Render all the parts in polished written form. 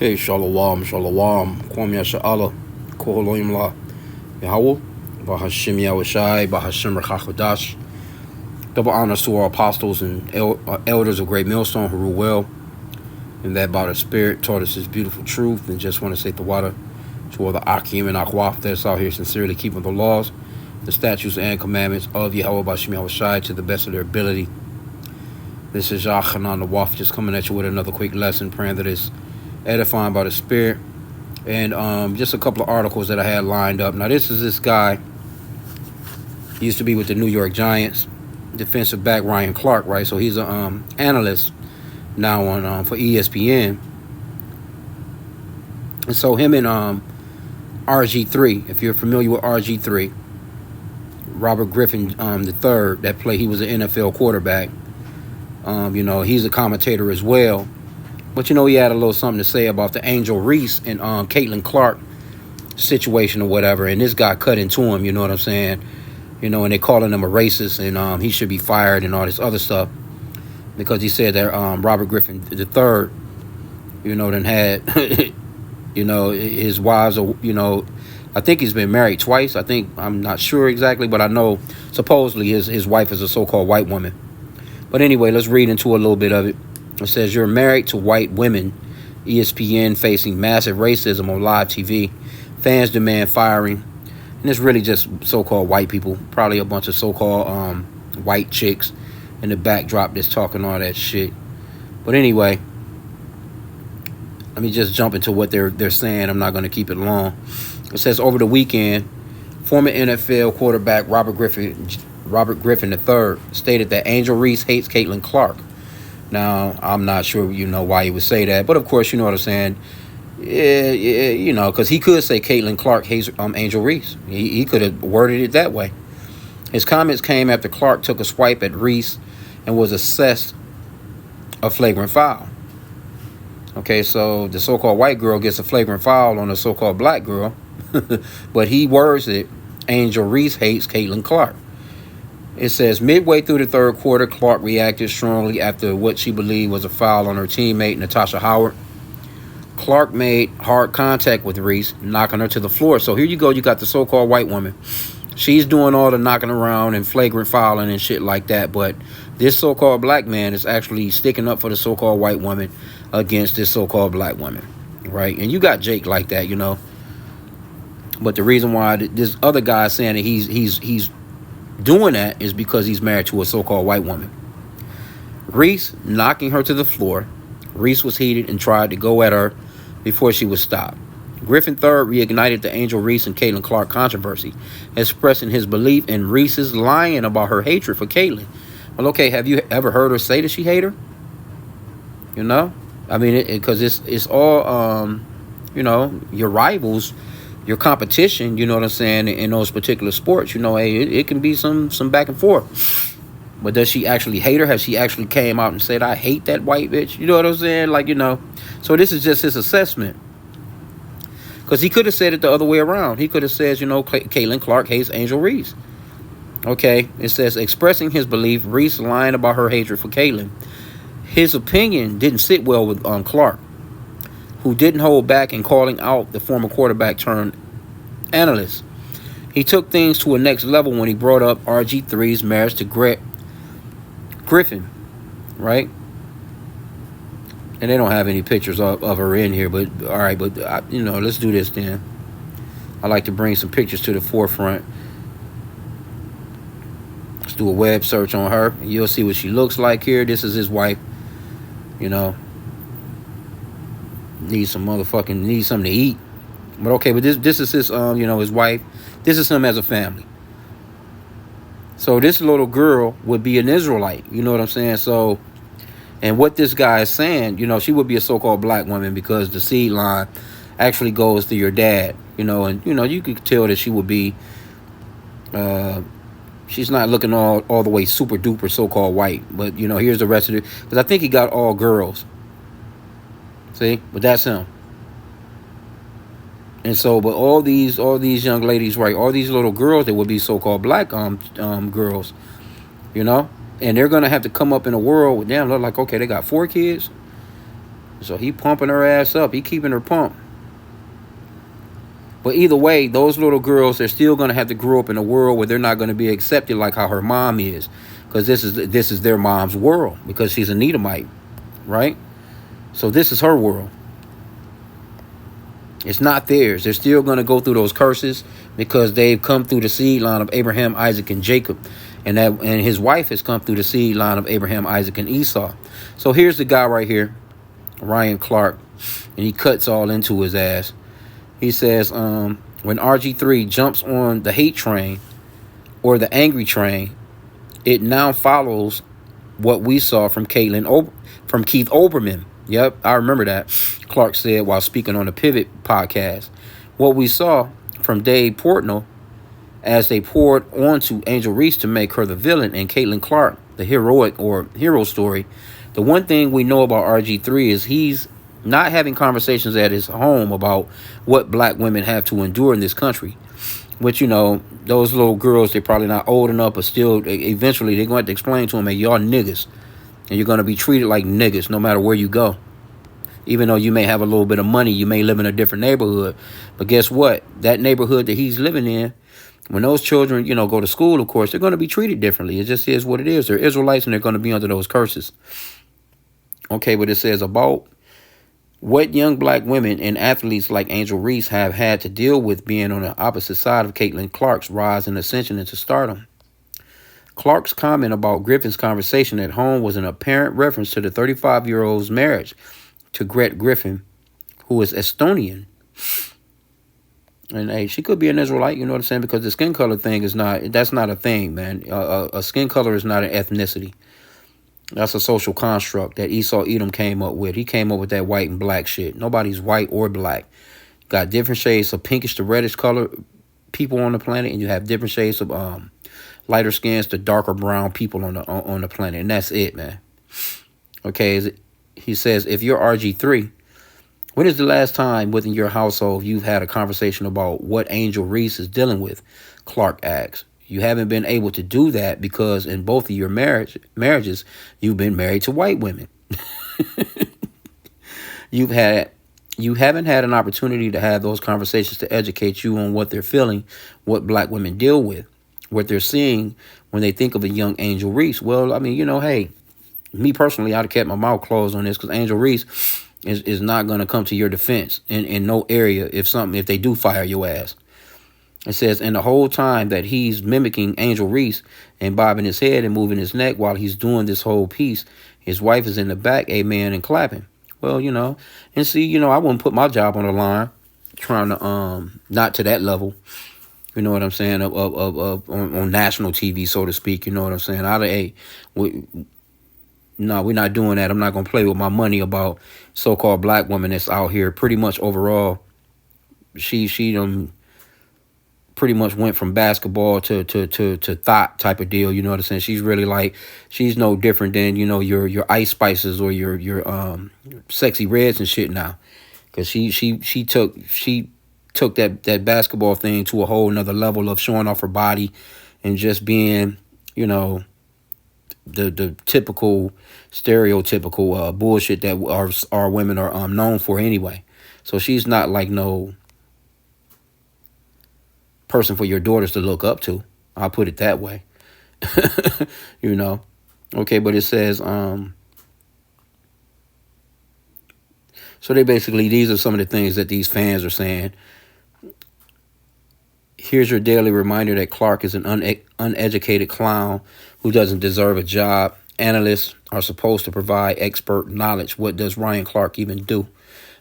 Okay, shalom, shalom. Kwam Yasha'Allah, Koholoim La Yahweh, Bahashim Yahushai, Bahashim Rechachodash. Double honors to our apostles and elders of Great Millstone who rule well, and that by the Spirit taught us His beautiful truth. And just want to say the water to all the H.I.M and Akwaf that's out here sincerely keeping the laws, the statutes and commandments of Yahweh Bahashim Yahushai to the best of their ability. This is Yachanan the Waf just coming at you with another quick lesson, praying that it's edifying by the Spirit. And just a couple of articles that I had lined up. Now this guy, he used to be with the New York Giants, defensive back Ryan Clark, right? So he's an analyst now on for ESPN. And so him and RG3, if you're familiar with RG3, Robert Griffin III, he was an NFL quarterback. He's a commentator as well. But, he had a little something to say about the Angel Reese and Caitlin Clark situation or whatever. And this guy cut into him, you know what I'm saying? And they calling him a racist and he should be fired and all this other stuff. Because he said that Robert Griffin III, then had, his wives, I think he's been married twice. I'm not sure exactly, but I know supposedly his wife is a so-called white woman. But anyway, let's read into a little bit of it. It says, you're married to white women. ESPN facing massive racism on live TV. Fans demand firing. And it's really just so-called white people. Probably a bunch of so-called white chicks in the backdrop that's talking all that shit. But anyway, let me just jump into what they're saying. I'm not going to keep it long. It says, over the weekend, former NFL quarterback Robert Griffin III stated that Angel Reese hates Caitlin Clark. Now, I'm not sure, why he would say that. But, of course, you know what I'm saying. Yeah, because he could say Caitlin Clark hates Angel Reese. He could have worded it that way. His comments came after Clark took a swipe at Reese and was assessed a flagrant foul. Okay, so the so-called white girl gets a flagrant foul on the so-called black girl. But he words it, Angel Reese hates Caitlin Clark. It says, midway through the third quarter, Clark reacted strongly after what she believed was a foul on her teammate, Natasha Howard. Clark made hard contact with Reese, knocking her to the floor. So here you go. You got the so-called white woman. She's doing all the knocking around and flagrant fouling and shit like that. But this so-called black man is actually sticking up for the so-called white woman against this so-called black woman, right? And you got Jake like that, But the reason why this other guy is saying that he's doing that is because he's married to a so-called white woman. Reese knocking her to the floor. Reese was heated and tried to go at her before she was stopped. Griffin III reignited the Angel Reese and Caitlin Clark controversy, expressing his belief in Reese's lying about her hatred for Caitlin. Well, okay, have you ever heard her say that she hate her? I mean, because it's all, your rivals, your competition, you know what I'm saying, in those particular sports, hey, it can be some back and forth. But does she actually hate her? Has she actually came out and said, I hate that white bitch? You know what I'm saying? So this is just his assessment. Because he could have said it the other way around. He could have said, Caitlin Clark hates Angel Reese. Okay, it says, expressing his belief, Reese lying about her hatred for Caitlin. His opinion didn't sit well with Clark, who didn't hold back in calling out the former quarterback turned analyst. He took things to a next level when he brought up RG3's marriage to Griffin, right? And they don't have any pictures of her in here, but all right, but let's do this then. I like to bring some pictures to the forefront. Let's do a web search on her, and you'll see what she looks like here. This is his wife, Needs something to eat. But okay, but this is his his wife. This is him as a family. So this little girl would be an Israelite, you know what I'm saying? So, and what this guy is saying, she would be a so-called black woman because the seed line actually goes to your dad, and you could tell that she would be she's not looking all the way super duper so-called white, but here's the rest of it, because I think he got all girls. See, but that's him. And so, but all these young ladies, right, all these little girls that would be so-called black girls, and they're gonna have to come up in a world with them. They're like, okay, they got 4 kids. So he pumping her ass up. He keeping her pumped. But either way, those little girls, they're still gonna have to grow up in a world where they're not gonna be accepted like how her mom is, because this is their mom's world because she's a Needhamite, right? So this is her world. It's not theirs. They're still gonna go through those curses because they've come through the seed line of Abraham, Isaac, and Jacob, and his wife has come through the seed line of Abraham, Isaac, and Esau. So here's the guy right here, Ryan Clark, and he cuts all into his ass. He says, when RG3 jumps on the hate train or the angry train, it now follows what we saw from from Keith Olbermann. Yep, I remember that. Clark said while speaking on the Pivot podcast. What we saw from Dave Portnoy as they poured onto Angel Reese to make her the villain and Caitlin Clark the heroic or hero story. The one thing we know about RG3 is he's not having conversations at his home about what black women have to endure in this country. Which, those little girls, they're probably not old enough, but still, eventually, they're going to have to explain to them, hey, y'all niggas. And you're going to be treated like niggas no matter where you go. Even though you may have a little bit of money, you may live in a different neighborhood. But guess what? That neighborhood that he's living in, when those children, go to school, of course, they're going to be treated differently. It just is what it is. They're Israelites and they're going to be under those curses. Okay, but it says about what young black women and athletes like Angel Reese have had to deal with being on the opposite side of Caitlin Clark's rise and ascension into stardom. Clark's comment about Griffin's conversation at home was an apparent reference to the 35-year-old's marriage to Gret Griffin, who is Estonian. And hey, she could be an Israelite, you know what I'm saying? Because the skin color thing that's not a thing, man. A skin color is not an ethnicity. That's a social construct that Esau Edom came up with. He came up with that white and black shit. Nobody's white or black. Got different shades of pinkish to reddish color people on the planet, and you have different shades of lighter skins to darker brown people on the planet, and that's it, man. Okay, he says, if you're RG3, when is the last time within your household you've had a conversation about what Angel Reese is dealing with? Clark asks. You haven't been able to do that because in both of your marriages, you've been married to white women. You haven't had an opportunity to have those conversations to educate you on what they're feeling, what black women deal with, what they're seeing when they think of a young Angel Reese. Well, I mean, hey, me personally, I'd have kept my mouth closed on this because Angel Reese is not going to come to your defense in no area if they do fire your ass. It says, and the whole time that he's mimicking Angel Reese and bobbing his head and moving his neck while he's doing this whole piece, his wife is in the back, amen, and clapping. Well, and see, I wouldn't put my job on the line trying to, not to that level, you know what I'm saying, on national TV, so to speak, you know what I'm saying? No, we're not doing that. I'm not going to play with my money about so-called black women that's out here. Pretty much overall, she pretty much went from basketball to thought type of deal, you know what I'm saying? She's really she's no different than, your Ice Spices or your Sexy Reds and shit now. Cause she took that basketball thing to a whole nother level of showing off her body and just being, the typical stereotypical bullshit that our women are known for anyway. So she's not like no person for your daughters to look up to. I'll put it that way. Okay, but it says so these are some of the things that these fans are saying. Here's your daily reminder that Clark is an uneducated clown who doesn't deserve a job. Analysts are supposed to provide expert knowledge. What does Ryan Clark even do?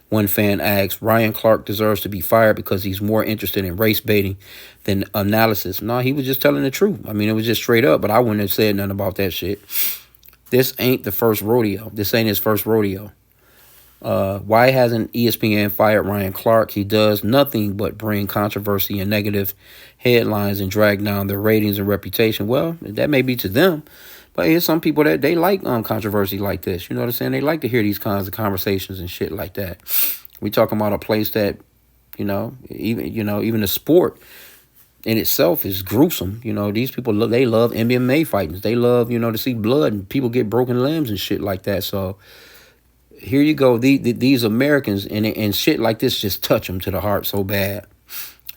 One fan asks, Ryan Clark deserves to be fired because he's more interested in race baiting than analysis. No, he was just telling the truth. I mean, it was just straight up, but I wouldn't have said nothing about that shit. This ain't the first rodeo. This ain't his first rodeo. Why hasn't ESPN fired Ryan Clark? He does nothing but bring controversy and negative headlines and drag down their ratings and reputation. Well, that may be to them, but here's some people that they like controversy like this. You know what I'm saying? They like to hear these kinds of conversations and shit like that. We talking about a place that, even the sport in itself is gruesome. These people they love MMA fighting. They love, to see blood and people get broken limbs and shit like that. So here you go. These Americans and shit like this just touch them to the heart so bad.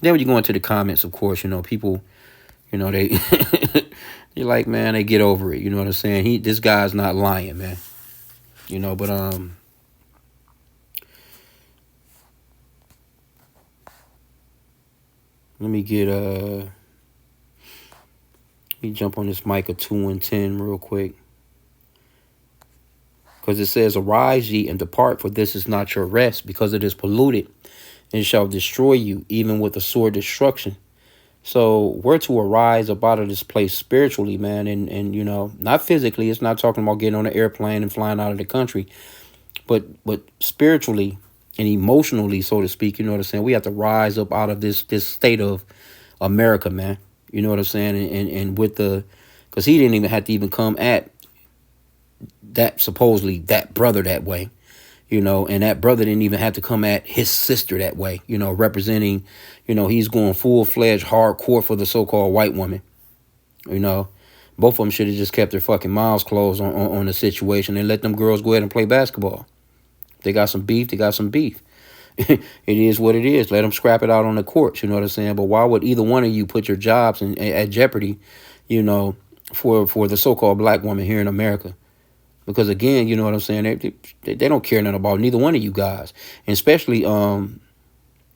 Then when you go into the comments, of course, people, they you're like, man, they get over it. You know what I'm saying? This guy's not lying, man. But let me jump on this Micah 2:10 real quick. Because it says, arise ye and depart, for this is not your rest, because it is polluted, and shall destroy you, even with a sword destruction. So we're to arise up out of this place spiritually, man, and not physically. It's not talking about getting on an airplane and flying out of the country, but spiritually and emotionally, so to speak. You know what I'm saying? We have to rise up out of this state of America, man. You know what I'm saying? And with because he didn't even have to even come at that supposedly that brother that way. And that brother didn't even have to come at his sister that way, representing, he's going full-fledged hardcore for the so-called white woman. Both of them should have just kept their fucking mouths closed on the situation and let them girls go ahead and play basketball. They got some beef, they got some beef. It is what it is. Let them scrap it out on the courts, you know what I'm saying? But why would either one of you put your jobs at jeopardy, for the so-called black woman here in America? Because again, you know what I'm saying? They don't care nothing about neither one of you guys, and especially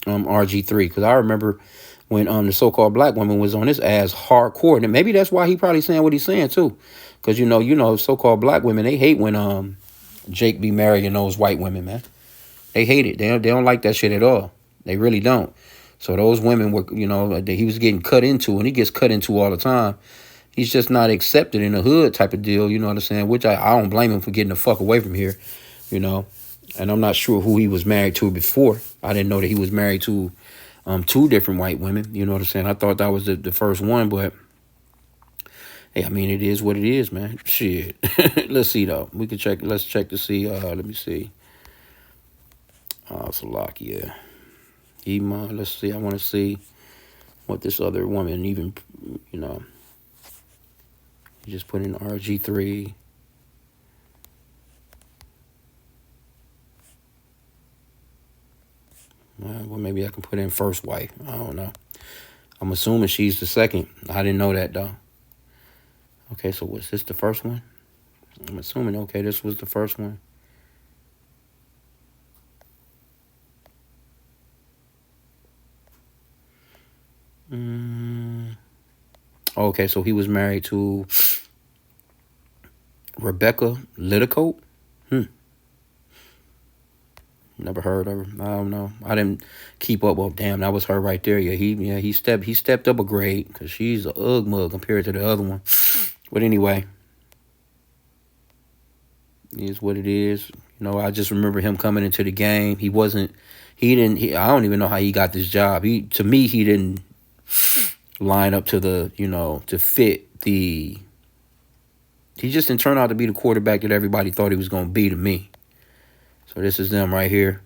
RG3. Because I remember when the so-called black woman was on his ass hardcore, and maybe that's why he probably saying what he's saying too. Because so-called black women, they hate when Jake be marrying those white women, man. They hate it. They don't like that shit at all. They really don't. So those women were, he was getting cut into, and he gets cut into all the time. He's just not accepted in the hood type of deal, you know what I'm saying? Which I don't blame him for getting the fuck away from here, And I'm not sure who he was married to before. I didn't know that he was married to 2 different white women, you know what I'm saying? I thought that was the first one, but hey, I mean, it is what it is, man. Shit. Let's see, though. We can check. Let's check to see. Let me see. Slovakia. Iman. Let's see. I want to see what this other woman even, You just put in RG3. Well, maybe I can put in first wife. I don't know. I'm assuming she's the second. I didn't know that, though. Okay, so was this the first one? I'm assuming, okay, this was the first one. Okay, so he was married to Rebecca Littlecote. Never heard of her. I don't know. I didn't keep up. Well, damn, that was her right there. Yeah, he stepped up a grade because she's a ugh mug compared to the other one. But anyway, it is what it is. I just remember him coming into the game. I don't even know how he got this job. To me, he didn't line up to to fit the. He just didn't turn out to be the quarterback that everybody thought he was going to be to me. So this is them right here.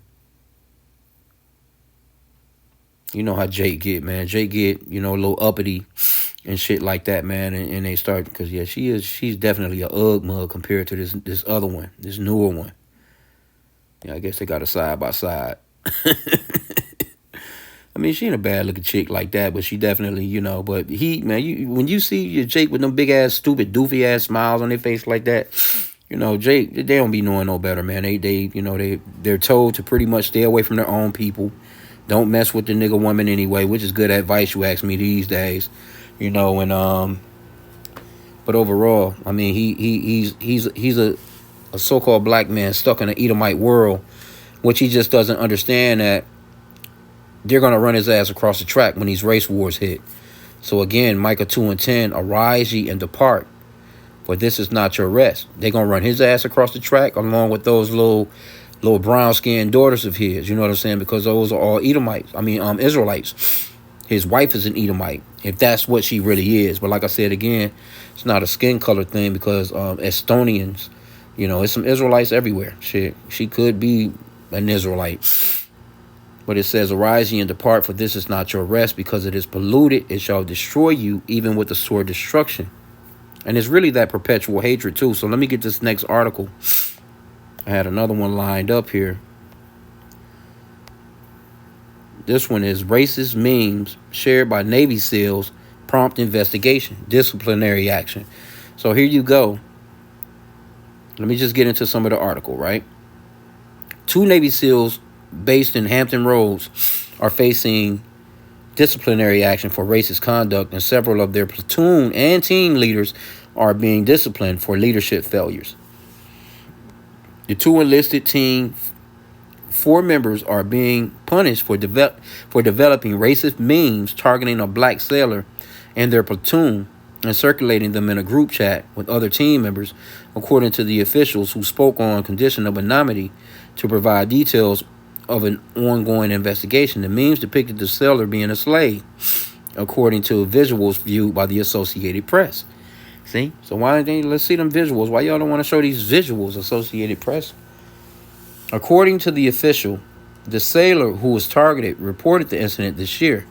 You know how Jake get, man. Jake get, a little uppity and shit like that, man. And they start, because, yeah, she's definitely a ugh mug compared to this other one, this newer one. Yeah, I guess they got a side by side. I mean, she ain't a bad looking chick like that, but she definitely, but when you see your Jake with them big ass, stupid, doofy ass smiles on their face like that, Jake, they don't be knowing no better, man. They're told to pretty much stay away from their own people. Don't mess with the nigga woman anyway, which is good advice, you ask me, these days. But overall, I mean, he's a so-called black man stuck in an Edomite world, which he just doesn't understand that they're going to run his ass across the track when these race wars hit. So again, Micah 2:10, arise ye and depart, for this is not your rest. They're going to run his ass across the track along with those little brown-skinned daughters of his, you know what I'm saying? Because those are all Israelites. His wife is an Edomite, if that's what she really is. But like I said, again, it's not a skin color thing because Estonians, it's some Israelites everywhere. Shit, she could be an Israelite. But it says, arise ye and depart, for this is not your rest, because it is polluted. It shall destroy you, even with the sword destruction. And it's really that perpetual hatred, too. So let me get this next article. I had another one lined up here. This one is racist memes shared by Navy SEALs prompt investigation, disciplinary action. So here you go. Let me just get into some of the article, right? Two Navy SEALs based in Hampton Roads are facing disciplinary action for racist conduct, and several of their platoon and team leaders are being disciplined for leadership failures. The two enlisted team four members are being punished for developing racist memes targeting a black sailor and their platoon and circulating them in a group chat with other team members, according to the officials who spoke on condition of anonymity to provide details of an ongoing investigation. The memes depicted the sailor being a slave, according to visuals viewed by the Associated Press. See? So why they let's see them visuals. Why y'all don't want to show these visuals, Associated Press? According to the official, the sailor who was targeted reported the incident this year,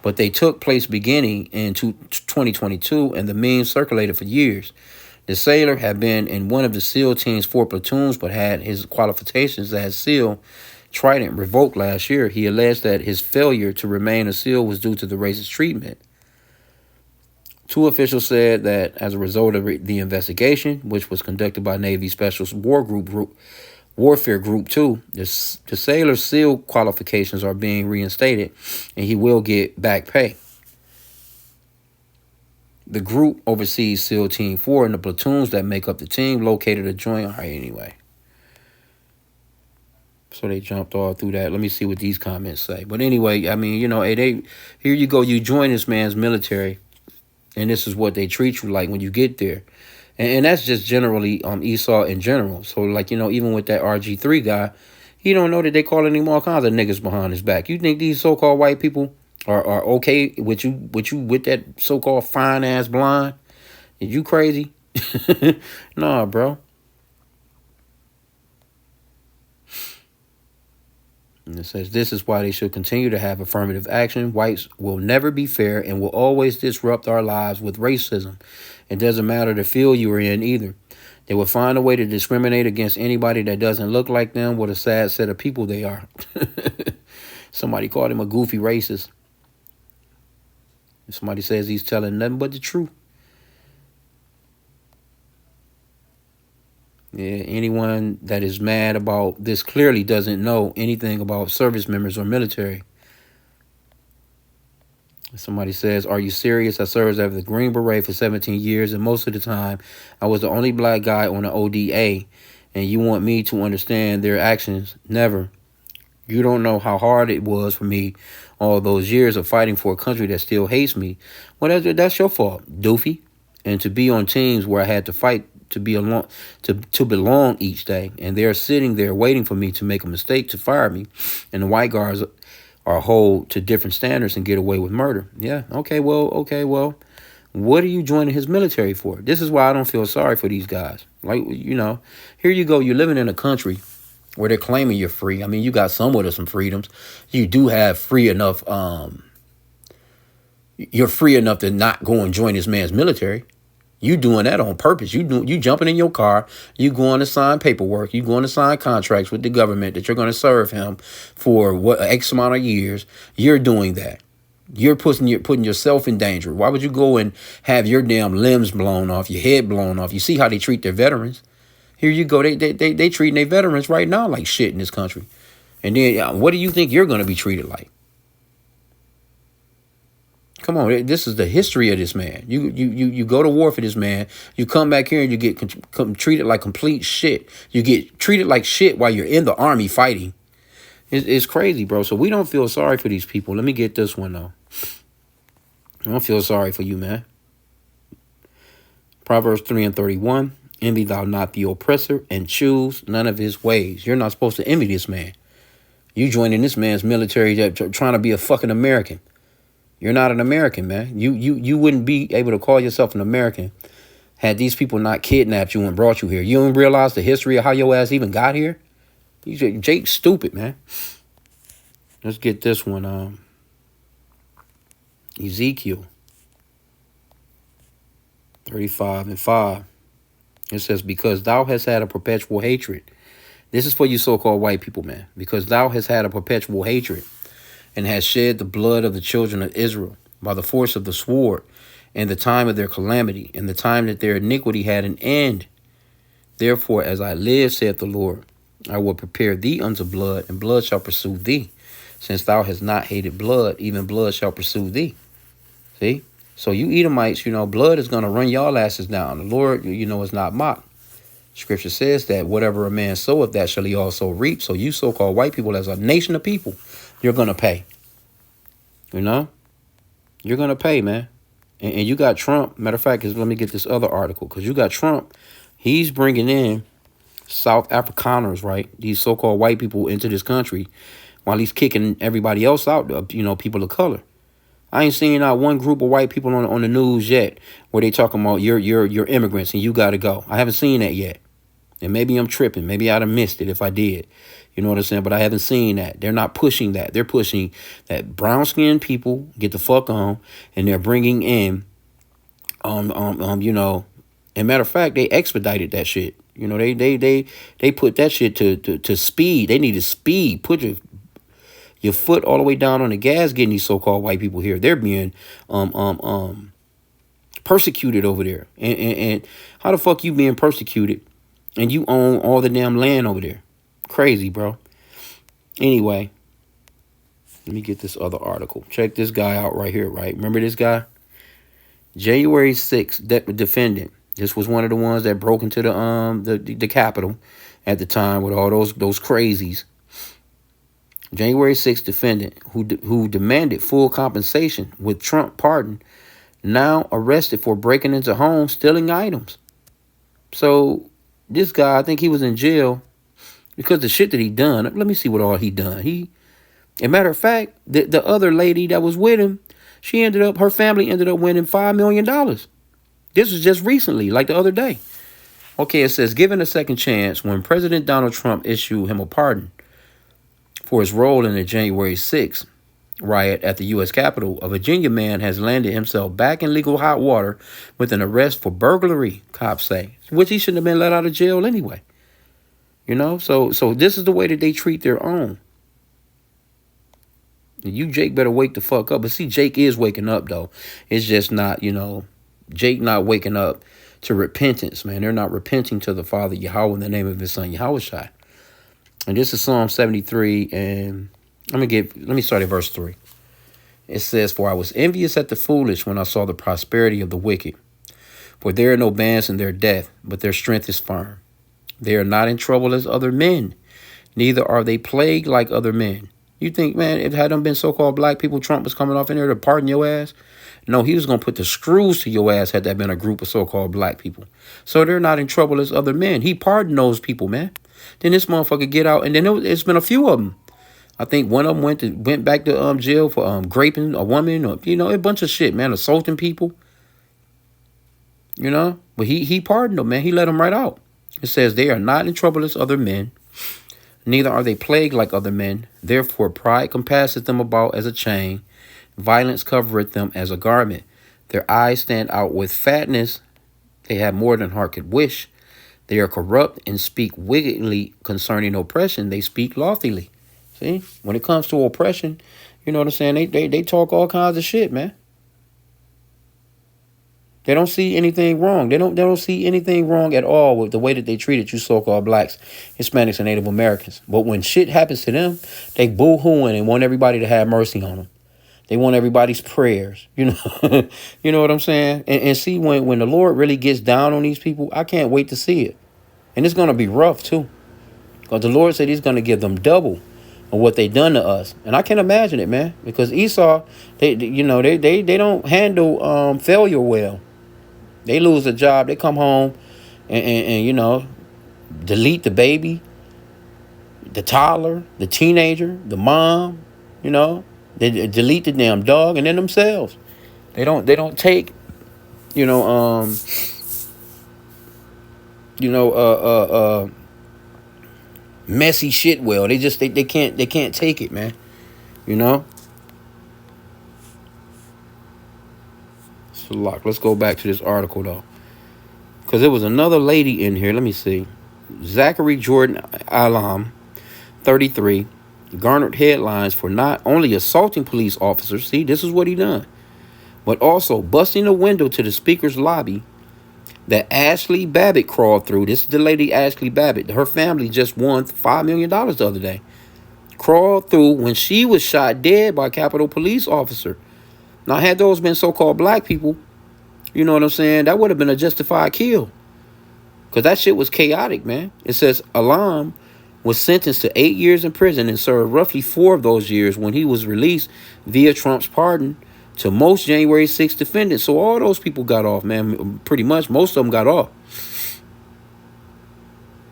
but they took place beginning in 2022 and the memes circulated for years. The sailor had been in one of the SEAL team's four platoons but had his qualifications as SEAL Trident revoked last year. He alleged that his failure to remain a SEAL was due to the racist treatment. Two officials said that as a result of the investigation, which was conducted by Navy Special Warfare Group 2, the sailor's SEAL qualifications are being reinstated and he will get back pay. The group oversees SEAL Team 4 and the platoons that make up the team located a joint high anyway. So they jumped all through that. Let me see what these comments say. But anyway, I mean, here you go. You join this man's military, and this is what they treat you like when you get there. And that's just generally Esau in general. So, like, even with that RG3 guy, he don't know that they calling him all kinds of niggas behind his back. You think these so-called white people are okay with you with that so-called fine-ass blonde? Is you crazy? Nah, bro. And it says, this is why they should continue to have affirmative action. Whites will never be fair and will always disrupt our lives with racism. It doesn't matter the field you are in either. They will find a way to discriminate against anybody that doesn't look like them. What a sad set of people they are. Somebody called him a goofy racist. Somebody says he's telling nothing but the truth. Yeah, anyone that is mad about this clearly doesn't know anything about service members or military. Somebody says, are you serious? I served as the Green Beret for 17 years, and most of the time, I was the only black guy on the ODA, and you want me to understand their actions? Never. You don't know how hard it was for me all those years of fighting for a country that still hates me. Well, that's your fault, doofy. And to be on teams where I had to fight to belong each day, and they're sitting there waiting for me to make a mistake to fire me, and the white guards are hold to different standards and get away with murder. Yeah, okay, well, what are you joining his military for? This is why I don't feel sorry for these guys. Like, here you go, you're living in a country where they're claiming you're free. I mean, you got somewhat of some freedoms. You do have free enough, you're free enough to not go and join this man's military. You doing that on purpose. You jumping in your car. You going to sign paperwork. You going to sign contracts with the government that you're going to serve him for what X amount of years. You're doing that. You're putting yourself in danger. Why would you go and have your damn limbs blown off, your head blown off? You see how they treat their veterans. Here you go. They treating their veterans right now like shit in this country. And then what do you think you're going to be treated like? Come on, this is the history of this man. You go to war for this man. You come back here and you get treated like complete shit. You get treated like shit while you're in the army fighting. It's crazy, bro. So we don't feel sorry for these people. Let me get this one, though. I don't feel sorry for you, man. Proverbs 3:31. Envy thou not the oppressor and choose none of his ways. You're not supposed to envy this man. You joining this man's military trying to be a fucking American. You're not an American, man. You wouldn't be able to call yourself an American had these people not kidnapped you and brought you here. You don't realize the history of how your ass even got here? Jake's stupid, man. Let's get this one. Ezekiel 35:5. It says, because thou hast had a perpetual hatred This is for you so-called white people, man, because thou hast had a perpetual hatred and hast shed the blood of the children of Israel by the force of the sword in the time of their calamity, in the time that their iniquity had an end. Therefore, as I live, saith the Lord, I will prepare thee unto blood, and blood shall pursue thee. Since thou hast not hated blood, even blood shall pursue thee. See? So you Edomites, blood is going to run y'all asses down. The Lord, is not mocked. Scripture says that whatever a man soweth, that shall he also reap. So you so-called white people, as a nation of people, you're going to pay. You're going to pay, man. And you got Trump. Matter of fact, let me get this other article, because you got Trump. He's bringing in South Afrikaners, right? These so-called white people into this country while he's kicking everybody else out, people of color. I ain't seen not one group of white people on the news yet where they talking about you're immigrants and you got to go. I haven't seen that yet. And maybe I'm tripping. Maybe I'd have missed it if I did. You know what I'm saying? But I haven't seen that. They're not pushing that. They're pushing that brown-skinned people get the fuck on, and they're bringing in, and matter of fact, they expedited that shit. They put that shit to speed. They needed speed. Put your foot all the way down on the gas, getting these so-called white people here. They're being persecuted over there. And how the fuck you being persecuted and you own all the damn land over there? Crazy, bro. Anyway, let me get this other article. Check this guy out right here, right? Remember this guy? January 6th, defendant. This was one of the ones that broke into the Capitol at the time with all those crazies. January 6th defendant who demanded full compensation with Trump pardon, now arrested for breaking into homes, stealing items. So this guy, I think he was in jail because the shit that he done. Let me see what all he done. As a matter of fact, the other lady that was with him, her family ended up winning $5 million. This was just recently, like the other day. Okay, it says, given a second chance, when President Donald Trump issued him a pardon for his role in the January 6th riot at the U.S. Capitol, a Virginia man has landed himself back in legal hot water with an arrest for burglary, cops say, which he shouldn't have been let out of jail anyway. So this is the way that they treat their own. You, Jake, better wake the fuck up. But see, Jake is waking up, though. It's just not, Jake not waking up to repentance, man. They're not repenting to the Father Yahweh in the name of his son Yahushua. And this is Psalm 73, and let me start at verse 3. It says, for I was envious at the foolish when I saw the prosperity of the wicked. For there are no bands in their death, but their strength is firm. They are not in trouble as other men, neither are they plagued like other men. You think, man, if it hadn't been so-called black people, Trump was coming off in there to pardon your ass? No, he was going to put the screws to your ass had that been a group of so-called black people. So they're not in trouble as other men. He pardoned those people, man. Then this motherfucker get out, and then it's been a few of them. I think one of them went back to jail for raping a woman, or a bunch of shit, man, assaulting people. But he pardoned them, man. He let them right out. It says they are not in trouble as other men, neither are they plagued like other men. Therefore pride compasseth them about as a chain, violence covereth them as a garment. Their eyes stand out with fatness. They have more than heart could wish. They are corrupt and speak wickedly concerning oppression. They speak loftily. See, when it comes to oppression, you know what I'm saying? They talk all kinds of shit, man. They don't see anything wrong. They don't see anything wrong at all with the way that they treated you so-called blacks, Hispanics, and Native Americans. But when shit happens to them, they boo-hooing and want everybody to have mercy on them. They want everybody's prayers, you know what I'm saying? And see, when the Lord really gets down on these people, I can't wait to see it. And it's going to be rough, too. Because the Lord said he's going to give them double of what they done to us. And I can't imagine it, man. Because Esau, they don't handle failure well. They lose a job, they come home and delete the baby, the toddler, the teenager, the mom, they delete the damn dog and then themselves. They don't take, messy shit well. They just they can't take it, man. So let's go back to this article though. Because there was another lady in here. Let me see. Zachary Jordan Alam, 33, garnered headlines for not only assaulting police officers, see, this is what he done, but also busting a window to the speaker's lobby that Ashley Babbitt crawled through. This is the lady Ashley Babbitt. Her family just won $5 million the other day. Crawled through when she was shot dead by a Capitol police officer. Now, had those been so-called black people, you know what I'm saying, that would have been a justified kill. Because that shit was chaotic, man. It says Alam was sentenced to 8 years in prison and served roughly 4 of those years when he was released via Trump's pardon to most January 6th defendants. So all those people got off, man. Pretty much, most of them got off.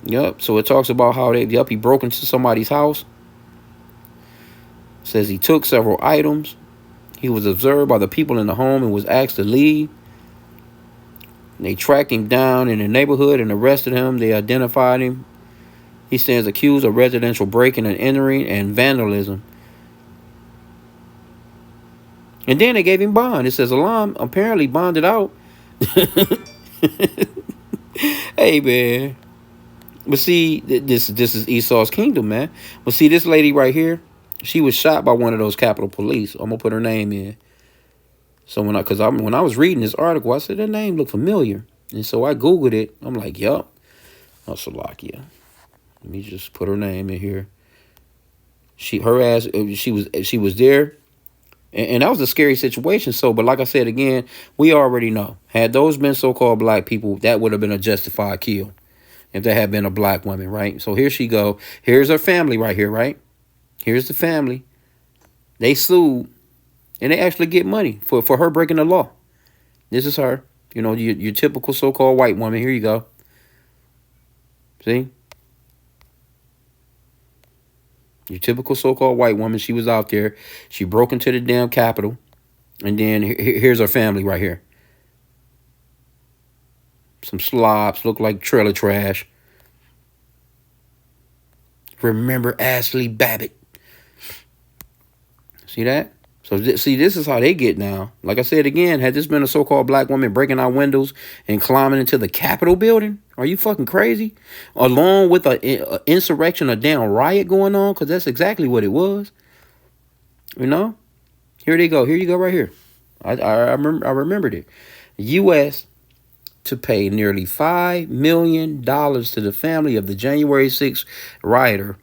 Yep. So it talks about how he broke into somebody's house. Says he took several items. He was observed by the people in the home and was asked to leave. They tracked him down in the neighborhood and arrested him. They identified him. He stands accused of residential breaking and entering and vandalism. And then they gave him bond. It says Alam apparently bonded out. Hey, man. But see, this is Esau's kingdom, man. But see, this lady right here, she was shot by one of those Capitol Police. I'm gonna put her name in. So when I was reading this article, I said that name looked familiar, and so I Googled it. I'm like, yup, Salakia. Let me just put her name in here. She was there, and that was a scary situation. So, but like I said again, we already know, had those been so-called black people, that would have been a justified kill if there had been a black woman, right? So here she go. Here's her family right here, right? Here's the family. They sued, and they actually get money for her breaking the law. This is her. You know, your typical so-called white woman. Here you go. See? Your typical so-called white woman. She was out there. She broke into the damn Capitol. And then here's her family right here. Some slobs. Look like trailer trash. Remember Ashley Babbitt. See that? So, see, this is how they get now. Like I said again, had this been a so-called black woman breaking out windows and climbing into the Capitol building, are you fucking crazy? Along with an insurrection, a damn riot going on, because that's exactly what it was. You know? Here they go. Here you go right here. I remembered it. U.S. to pay nearly $5 million to the family of the January 6th rioter,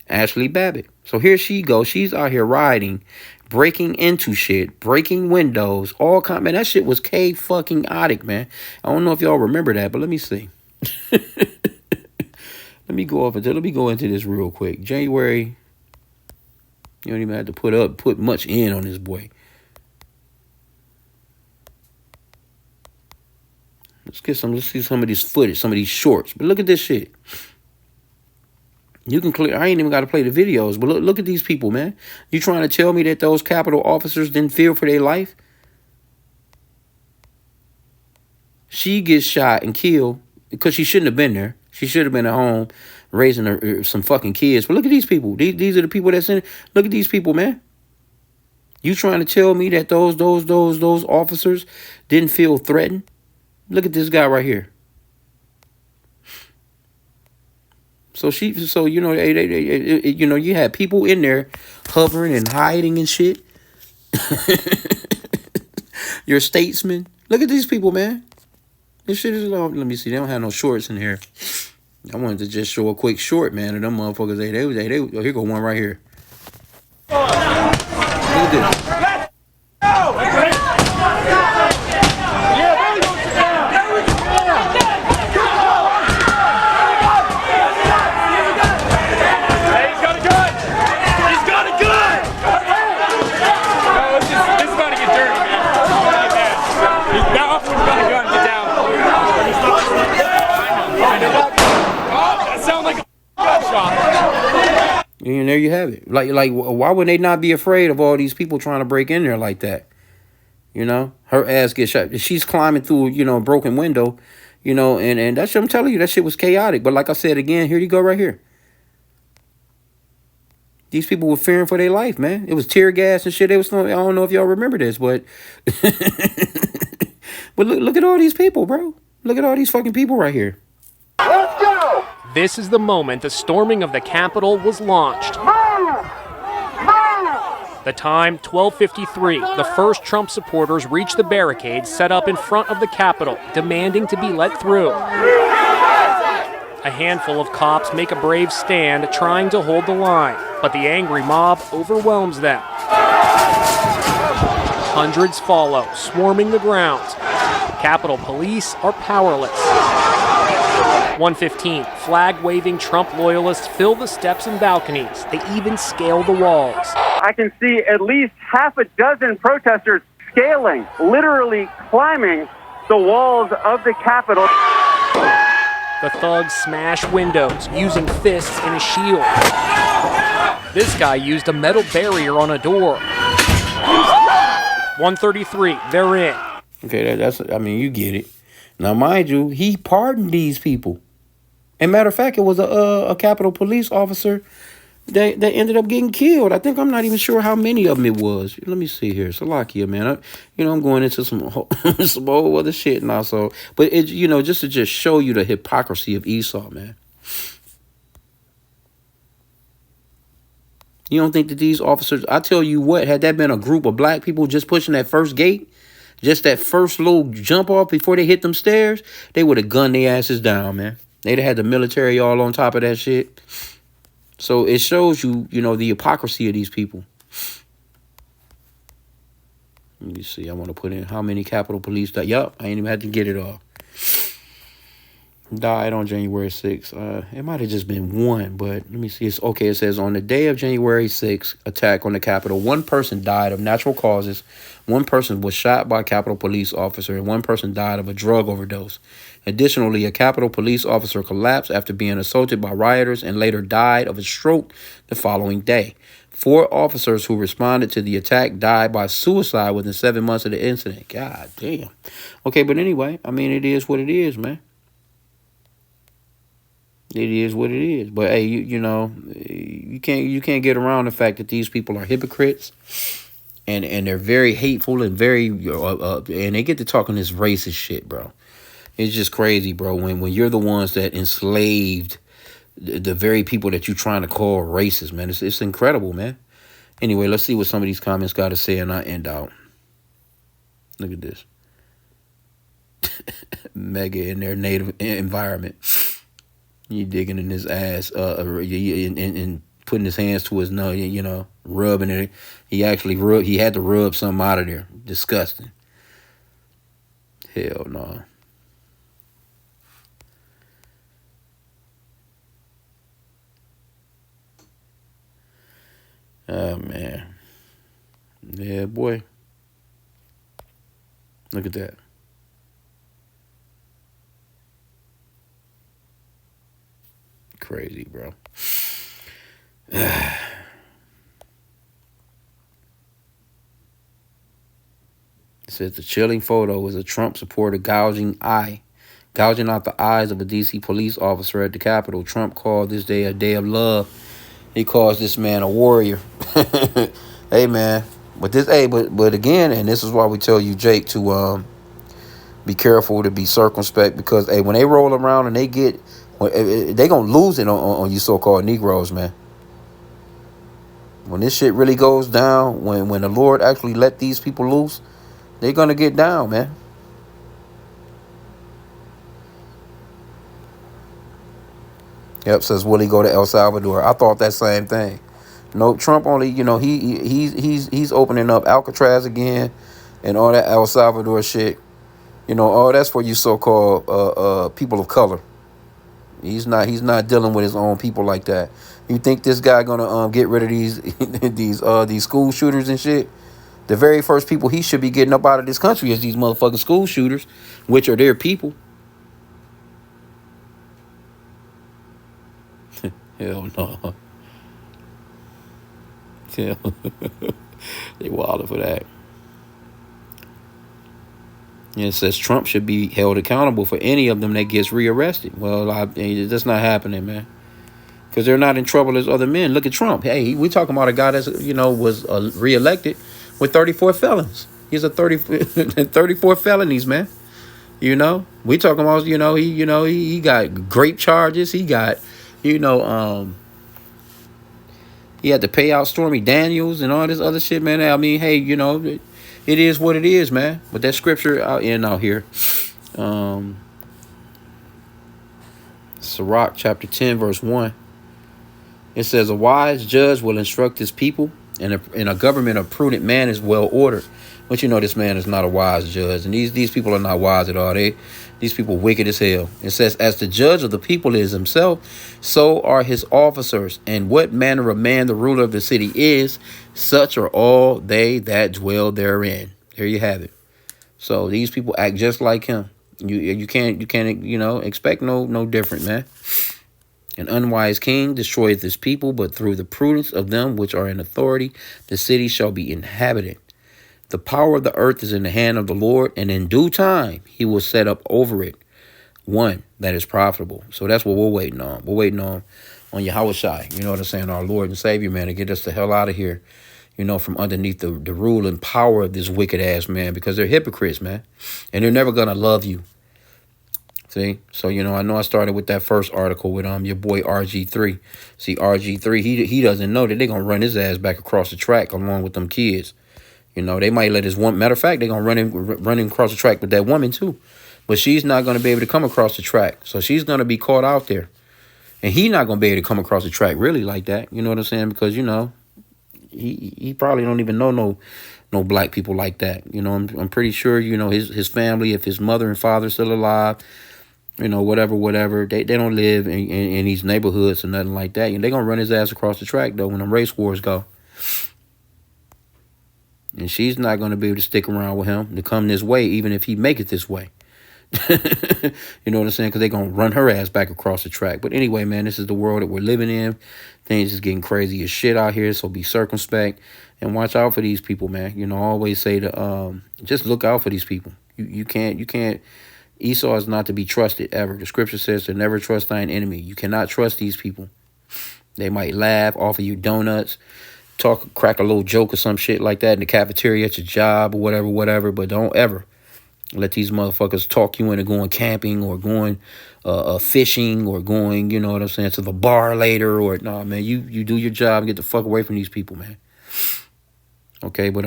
Ashley Babbitt. So here she goes. She's out here rioting, breaking into shit, breaking windows, all kind. Man, that shit was fucking-otic, man. I don't know if y'all remember that, but let me see. Let me go into this real quick. January. You don't even have to put much in on this boy. Let's see some of this footage, some of these shorts. But look at this shit. You can clear. I ain't even got to play the videos, but look at these people, man. You trying to tell me that those Capitol officers didn't fear for their life? She gets shot and killed because she shouldn't have been there. She should have been at home raising some fucking kids. But look at these people. These are the people that's in it. Look at these people, man. You trying to tell me that those officers didn't feel threatened? Look at this guy right here. So you know, you know, you had people in there hovering and hiding and shit. Your statesman. Look at these people, man. This shit is long. Let me see. They don't have no shorts in here. I wanted to just show a quick short, man, of them motherfuckers. Oh, here go one right here. Look at this. And there you have it. Like, why would they not be afraid of all these people trying to break in there like that? You know, her ass gets shot. She's climbing through, you know, a broken window, you know, and that shit, I'm telling you, that shit was chaotic. But like I said again, here you go right here. These people were fearing for their life, man. It was tear gas and shit. I don't know if y'all remember this, but but look at all these people, bro. Look at all these fucking people right here. Let's go! This is the moment the storming of the Capitol was launched. The time, 12:53. The first Trump supporters reach the barricades set up in front of the Capitol, demanding to be let through. A handful of cops make a brave stand, trying to hold the line, but the angry mob overwhelms them. Hundreds follow, swarming the grounds. Capitol Police are powerless. 1:15, flag-waving Trump loyalists fill the steps and balconies. They even scale the walls. I can see at least half a dozen protesters scaling, literally climbing the walls of the Capitol. The thugs smash windows, using fists and a shield. This guy used a metal barrier on a door. 1:33, they're in. Okay, I mean, you get it. Now, mind you, he pardoned these people. And matter of fact, it was a Capitol Police officer that ended up getting killed. I think I'm not even sure how many of them it was. Let me see here. Salakia, man. I'm going into some whole other shit now. So, but it, just to show you the hypocrisy of Esau, man. You don't think that these officers? I tell you what, had that been a group of black people just pushing that first gate, just that first little jump off before they hit them stairs, they would have gunned their asses down, man. They'd have had the military all on top of that shit. So it shows you, the hypocrisy of these people. Let me see. I want to put in how many Capitol Police died. Yup, I ain't even had to get it all. Died on January 6th. It might have just been one, but let me see. It's okay. It says on the day of January 6th attack on the Capitol, one person died of natural causes. One person was shot by a Capitol Police officer, and one person died of a drug overdose. Additionally, a Capitol Police officer collapsed after being assaulted by rioters and later died of a stroke the following day. 4 officers who responded to the attack died by suicide within 7 months of the incident. God damn. Okay, but anyway, I mean, it is what it is, man. It is what it is. But hey, you can't get around the fact that these people are hypocrites, and they're very hateful and very and they get to talking this racist shit, bro. It's just crazy, bro. When you're the ones that enslaved the very people that you're trying to call racist, man. It's incredible, man. Anyway, let's see what some of these comments got to say, and I end out. Look at this. Mega in their native environment. You digging in his ass, and putting his hands to his nose, rubbing it. He had to rub something out of there. Disgusting. Hell no. Oh, man. Yeah, boy. Look at that. Crazy, bro. It says the chilling photo is a Trump supporter gouging out the eyes of a D.C. police officer at the Capitol. Trump called this day a day of love. He calls this man a warrior. Hey, man. But again, and this is why we tell you, Jake, to be careful, to be circumspect, because hey, when they roll around and they gonna lose it on you so-called Negroes, man. When this shit really goes down, when the Lord actually let these people loose, they're gonna get down, man. Yep, says will he go to El Salvador? I thought that same thing. No, Trump only, he's opening up Alcatraz again and all that El Salvador shit. All that's for you so-called people of color. He's not dealing with his own people like that. You think this guy gonna get rid of these school shooters and shit? The very first people he should be getting up out of this country is these motherfucking school shooters, which are their people. Hell no. Hell. They wildin' for that. And it says Trump should be held accountable for any of them that gets rearrested. Well, that's not happening, man. Because they're not in trouble as other men. Look at Trump. Hey, we talking about a guy that's, was reelected with 34 felons. He's a 34 felonies, man. We talking about, he got grape charges. He got, you know, he had to pay out Stormy Daniels and all this other shit, man. I mean, hey, it is what it is, man. But that scripture out here, Sirach chapter 10 verse 1. It says, a wise judge will instruct his people, and a government of prudent man is well ordered. But this man is not a wise judge, and these people are not wise at all. These people wicked as hell. It says, as the judge of the people is himself, so are his officers. And what manner of man the ruler of the city is, such are all they that dwell therein. There you have it. So these people act just like him. You can't expect no different, man. An unwise king destroyeth his people, but through the prudence of them which are in authority, the city shall be inhabited. The power of the earth is in the hand of the Lord, and in due time he will set up over it one that is profitable. So that's what we're waiting on. We're waiting on Yahushua, you know what I'm saying, our Lord and Savior, man, to get us the hell out of here, from underneath the rule and power of this wicked ass man, because they're hypocrites, man, and they're never going to love you. See, so I know I started with that first article with your boy RG3. See, RG3, he doesn't know that they're gonna run his ass back across the track along with them kids. They might let his one. Matter of fact, they're gonna run him across the track with that woman too, but she's not gonna be able to come across the track, so she's gonna be caught out there, and he's not gonna be able to come across the track really like that. You know what I'm saying? Because he probably don't even know no black people like that. I'm pretty sure his family, if his mother and father still alive. Whatever. They don't live in these neighborhoods or nothing like that. They're going to run his ass across the track, though, when them race wars go. And she's not going to be able to stick around with him to come this way, even if he make it this way. You know what I'm saying? Because they're going to run her ass back across the track. But anyway, man, this is the world that we're living in. Things is getting crazy as shit out here, so be circumspect and watch out for these people, man. I always say to just look out for these people. You can't. Esau is not to be trusted ever. The scripture says to never trust thine enemy. You cannot trust these people. They might laugh, offer you donuts, crack a little joke or some shit like that in the cafeteria at your job or whatever. But don't ever let these motherfuckers talk you into going camping or going fishing or going, to the bar later. Or no, man, you do your job and get the fuck away from these people, man. Okay, but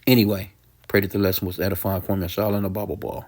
anyway, pray that the lesson was edifying for me. Inshallah in a Bible ball.